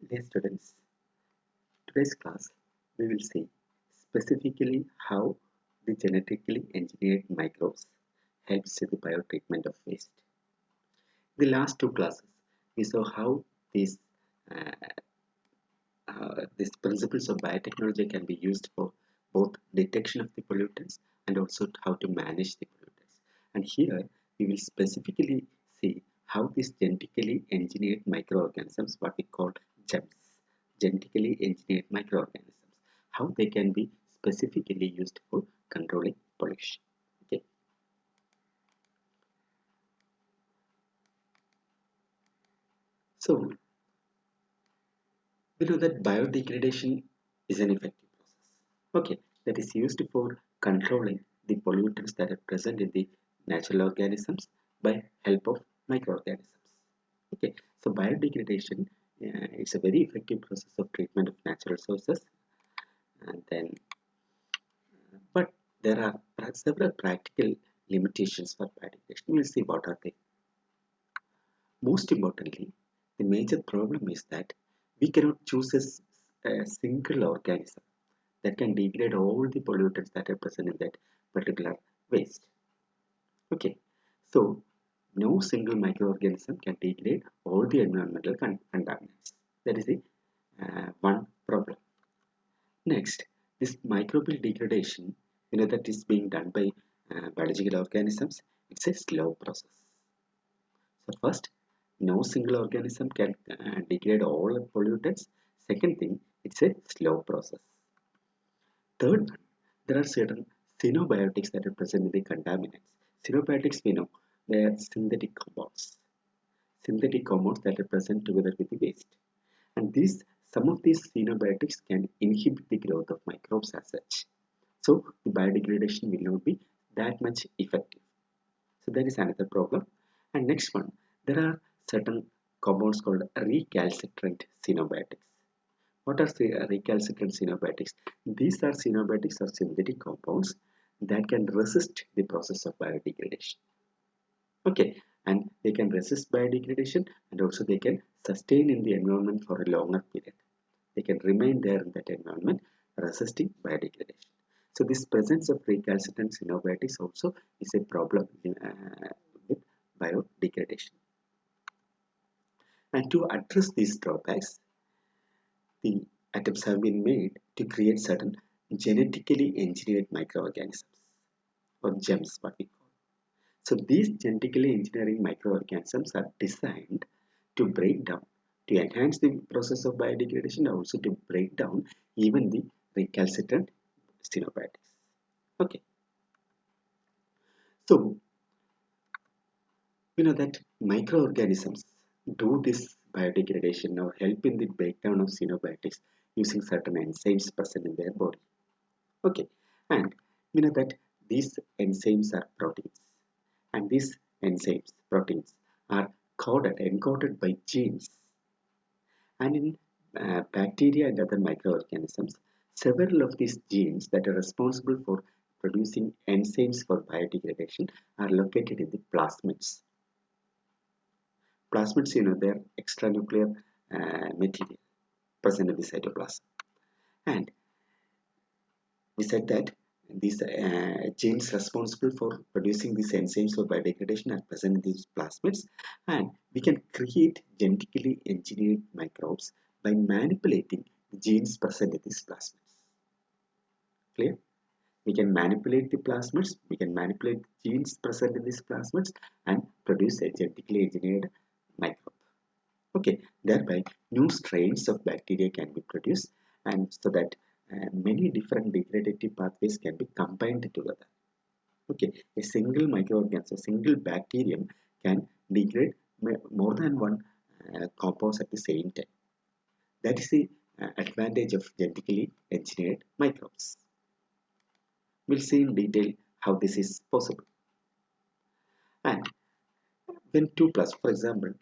Dear students, today's class we will see specifically how the genetically engineered microbes helps in the biotreatment of waste. In the last two classes, we saw how uh, these principles of biotechnology can be used for both detection of the pollutants and also how to manage the pollutants. And here we will specifically see how these genetically engineered microorganisms, what we call GEMs, genetically engineered microorganisms, how they can be specifically used for controlling pollution. Okay. So we know that biodegradation is an effective process. Okay, that is used for controlling the pollutants that are present in the natural organisms by help of microorganisms. Okay, so biodegradation is a very effective process of treatment of natural sources, and then, but there are several practical limitations for biodegradation. We'll see what are they. Most importantly, the major problem is that we cannot choose a single organism that can degrade all the pollutants that are present in that particular waste. Okay, so no single microorganism can degrade all the environmental contaminants. That is the one problem. Next, this microbial degradation, that is being done by biological organisms. It's a slow process. So first, no single organism can degrade all the pollutants. Second thing, it's a slow process. Third one, there are certain xenobiotics that are present in the contaminants. Xenobiotics, we know, they are synthetic compounds that are present together with the waste. And some of these xenobiotics can inhibit the growth of microbes as such. So the biodegradation will not be that much effective. So that is another problem. And next one, there are certain compounds called recalcitrant xenobiotics. What are recalcitrant xenobiotics? These are xenobiotics or synthetic compounds that can resist the process of biodegradation. Okay, and they can resist biodegradation and also they can sustain in the environment for a longer period. They can remain there in that environment resisting biodegradation. So this presence of recalcitrant xenobiotics also is a problem with biodegradation. And to address these drawbacks, the attempts have been made to create certain genetically engineered microorganisms or GEMs, what we call. So these genetically engineering microorganisms are designed to break down, to enhance the process of biodegradation, and also to break down even the recalcitrant xenobiotics. Okay, so we know that microorganisms do this biodegradation or help in the breakdown of xenobiotics using certain enzymes present in their body. Okay, and we know that these enzymes are proteins, and these proteins, are encoded by genes. And in bacteria and other microorganisms, several of these genes that are responsible for producing enzymes for biodegradation are located in the plasmids. Plasmids, they're extranuclear material present in the cytoplasm. And we said that these genes responsible for producing these enzymes for biodegradation are present in these plasmids, and we can create genetically engineered microbes by manipulating the genes present in these plasmids. Clear? We can manipulate the plasmids, we can manipulate genes present in these plasmids and produce a genetically engineered microbe. Okay, thereby new strains of bacteria can be produced, and so that many different degradative pathways can be combined together. Okay, a single microorganism, a single bacterium can degrade more than one compounds at the same time. That is the advantage of genetically engineered microbes. We'll see in detail how this is possible. And when two plus, for example,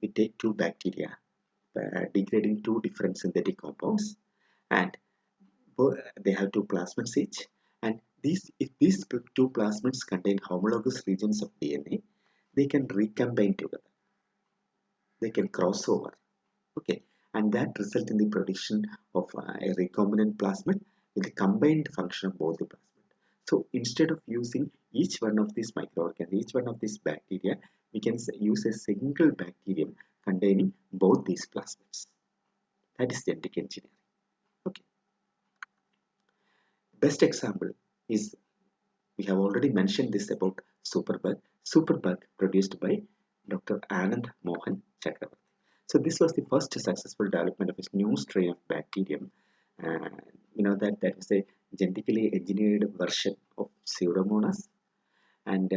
we take two bacteria degrading two different synthetic compounds, and they have two plasmids each, and if these two plasmids contain homologous regions of DNA, they can recombine together, they can cross over. Okay, and that result in the production of a recombinant plasmid with the combined function of both the plasmid. So instead of using each one of these microorganisms, each one of these bacteria, we can use a single bacterium containing both these plasmids. That is genetic engineering. Okay. Best example is, we have already mentioned this about superbug. Superbug produced by Dr. Anand Mohan Chakravarti. So this was the first successful development of a new strain of bacterium. Uh, that is a genetically engineered version of Pseudomonas, and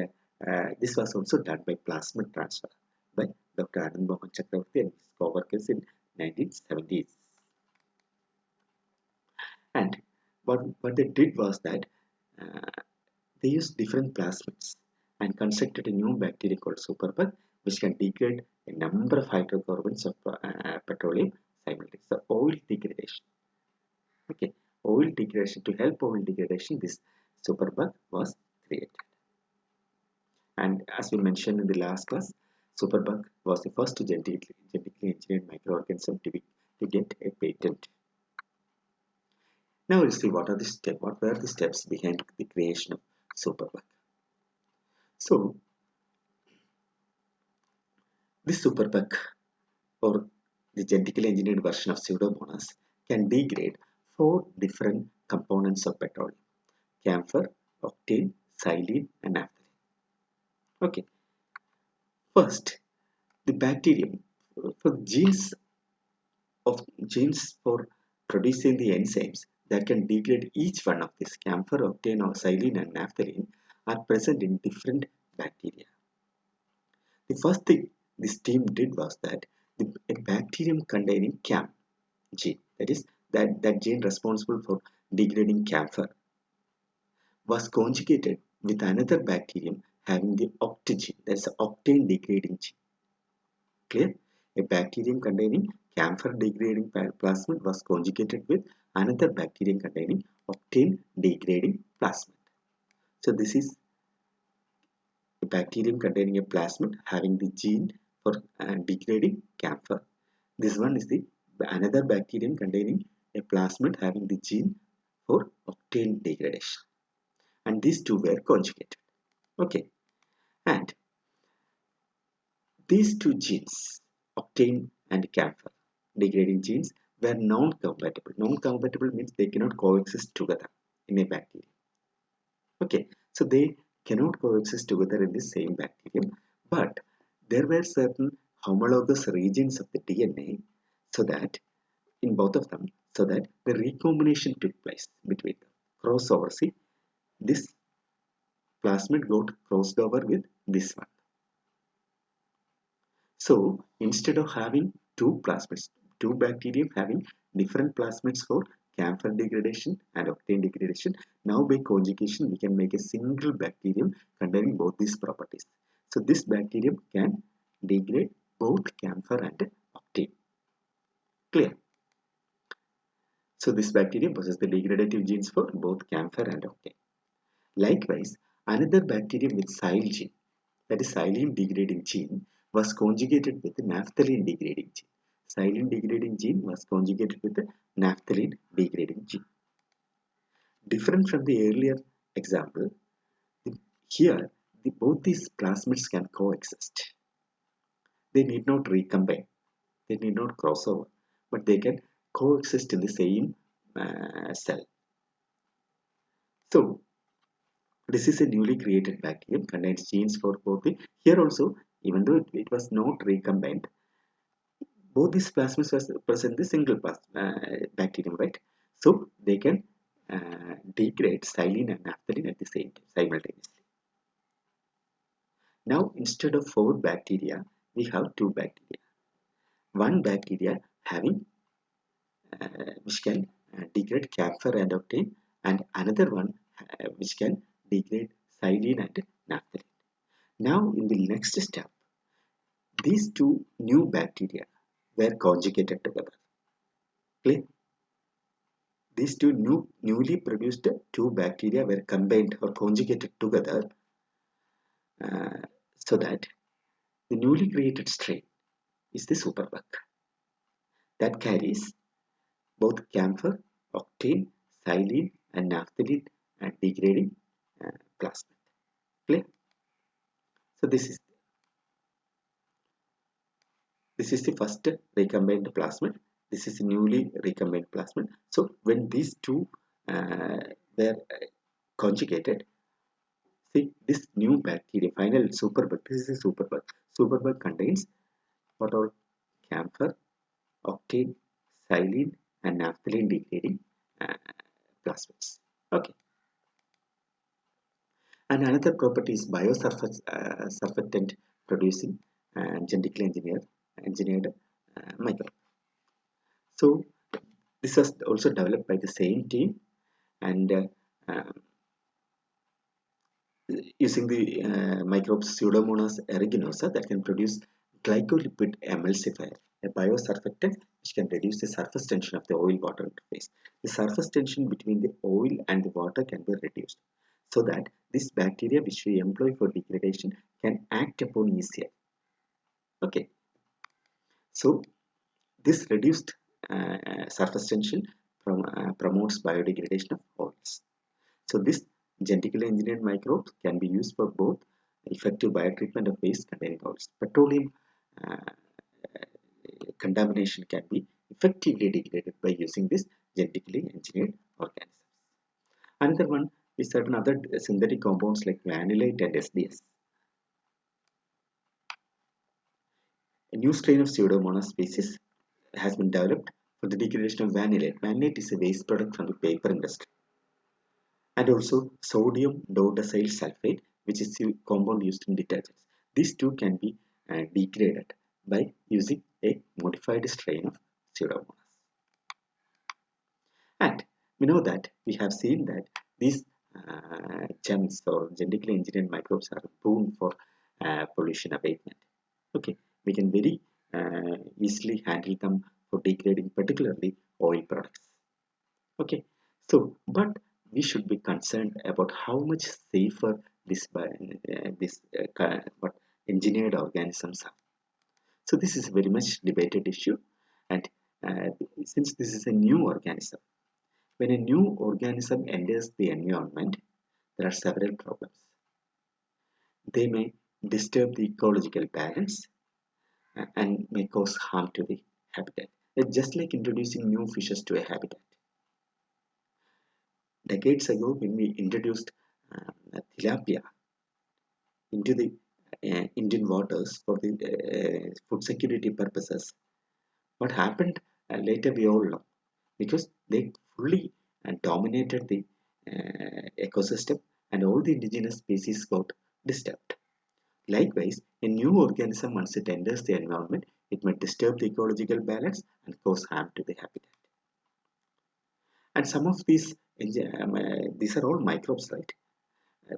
this was also done by plasmid transfer by Dr. Anand Mohan Chakravarti and his co-workers in 1970s. And what they did was that uh, they used different plasmids and constructed a new bacteria called superbug, which can degrade a number of hydrocarbons of petroleum simultaneously. So oil degradation. Okay, oil degradation, to help oil degradation, this superbug was created. And as we mentioned in the last class, superbug was the first genetically engineered microorganism to get a patent. Now we'll see what were the steps behind the creation of superbug. So this superbug, or the genetically engineered version of Pseudomonas, can degrade four different components of petroleum: camphor, octane, xylene, and naphthalene. Okay, first, the bacterium, for genes for producing the enzymes that can degrade each one of these camphor, octane, or xylene, and naphthalene are present in different bacteria. The first thing this team did was that a bacterium containing CAM gene, that is, that gene responsible for degrading camphor, was conjugated with another bacterium having the oct gene, that's the octane degrading gene. Clear? A bacterium containing camphor degrading plasmid was conjugated with another bacterium containing octane degrading plasmid. So this is a bacterium containing a plasmid having the gene for degrading camphor. This one is the another bacterium containing a plasmid having the gene for octane degradation, and these two were conjugated. Okay, and these two genes, octane and camphor degrading genes, were non-compatible. Non-compatible means they cannot coexist together in a bacterium. Okay, so they cannot coexist together in the same bacterium, but there were certain homologous regions of the DNA, so that in both of them, so that the recombination took place between them. Crossover. See, this plasmid got crossed over with this one. So instead of having two plasmids, two bacteria having different plasmids for camphor degradation and octane degradation, now by conjugation we can make a single bacterium containing both these properties. So this bacterium can degrade both camphor and octane. Clear? So this bacterium possesses the degradative genes for both camphor and octane. Likewise, another bacterium with xyl gene, that is xylene degrading gene, was conjugated with the naphthalene degrading gene. Xylene degrading gene was conjugated with the naphthalene degrading gene. Different from the earlier example, here both these plasmids can coexist. They need not recombine, they need not cross over, but they can coexist in the same cell. So this is a newly created bacterium, contains genes for both the, here also, even though it was not recombined, both these plasmids was present in the single bacterium, right? So they can degrade xylene and naphthalene at the same time, simultaneously. Now instead of four bacteria, we have two bacteria. One bacteria having which can degrade camphor and octane, and another one which can degrade xylene and naphthalene. Now in the next step, these two new bacteria were conjugated together. Clear? These two newly produced two bacteria were combined or conjugated together, uh, so that the newly created strain is the superbug. that carries both camphor, octane, xylene, and naphthalene and degrading plasmid. Clear? So this is the first recombined plasmid. This is newly recombined plasmid. So when these two were conjugated, see this new bacteria, final superbug. This is a superbug. Superbug contains what all? Camphor, octane, xylene, and naphthalene degrading uh, plasmids. Okay. And another property is biosurfactant producing genetically engineered microbe. So this was also developed by the same team, and uh, using the microbes Pseudomonas aeruginosa that can produce glycolipid emulsifier, a biosurfactant which can reduce the surface tension of the oil-water interface. The surface tension between the oil and the water can be reduced so that this bacteria which we employ for degradation can act upon easier. Okay, so this reduced surface tension promotes biodegradation of oils. So this genetically engineered microbes can be used for both effective biotreatment of waste containing oils. Petroleum uh, contamination can be effectively degraded by using this genetically engineered organisms. Another one is certain other synthetic compounds like vanillate and SDS. A new strain of Pseudomonas species has been developed for the degradation of vanillate. Vanillate is a waste product from the paper industry. And also sodium dodecyl sulfate, which is a compound used in detergents. These two can be degraded by using a modified strain of Pseudomonas. And we know that we have seen that these gems or genetically engineered microbes are a boon for pollution abatement. Okay, we can very easily handle them for degrading, particularly oil products. Okay, so but we should be concerned about how much safer what engineered organisms are. So this is a very much debated issue, and uh, since this is a new organism, when a new organism enters the environment, there are several problems. They may disturb the ecological balance and may cause harm to the habitat. It's just like introducing new fishes to a habitat. Decades ago, when we introduced tilapia into the Indian waters for the food security purposes, what happened later we all know, because they fully dominated the ecosystem and all the indigenous species got disturbed. Likewise, a new organism, once it enters the environment, it may disturb the ecological balance and cause harm to the habitat. And some of these are all microbes, right?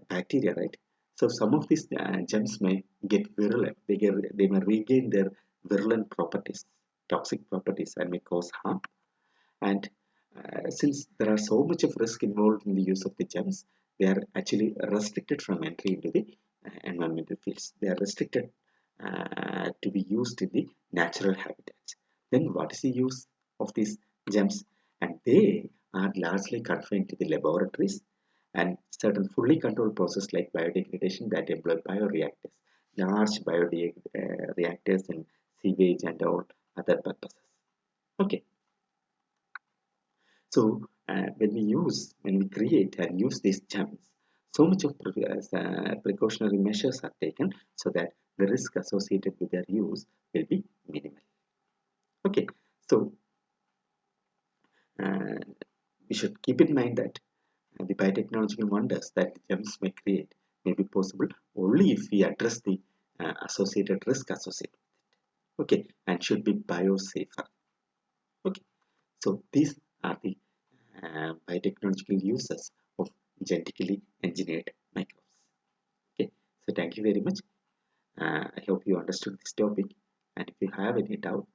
Bacteria, right? So some of these germs may get virulent. They may regain their virulent properties, toxic properties, and may cause harm. And since there are so much of risk involved in the use of the germs, they are actually restricted from entry into the environmental fields. They are restricted to be used in the natural habitats. Then what is the use of these germs? And they are largely confined to the laboratories and certain fully controlled processes like biodegradation that employ bioreactors, large bioreactors in sewage and all other purposes. Okay, so when we create and use these gems, so much of precautionary measures are taken so that the risk associated with their use will be minimal. Okay, so uh, we should keep in mind that the biotechnological wonders that gems may create may be possible only if we address the associated risk associated. Okay, and should be biosafer. Okay, so these are the biotechnological uses of genetically engineered microbes. Okay, so thank you very much. I hope you understood this topic, and if you have any doubt,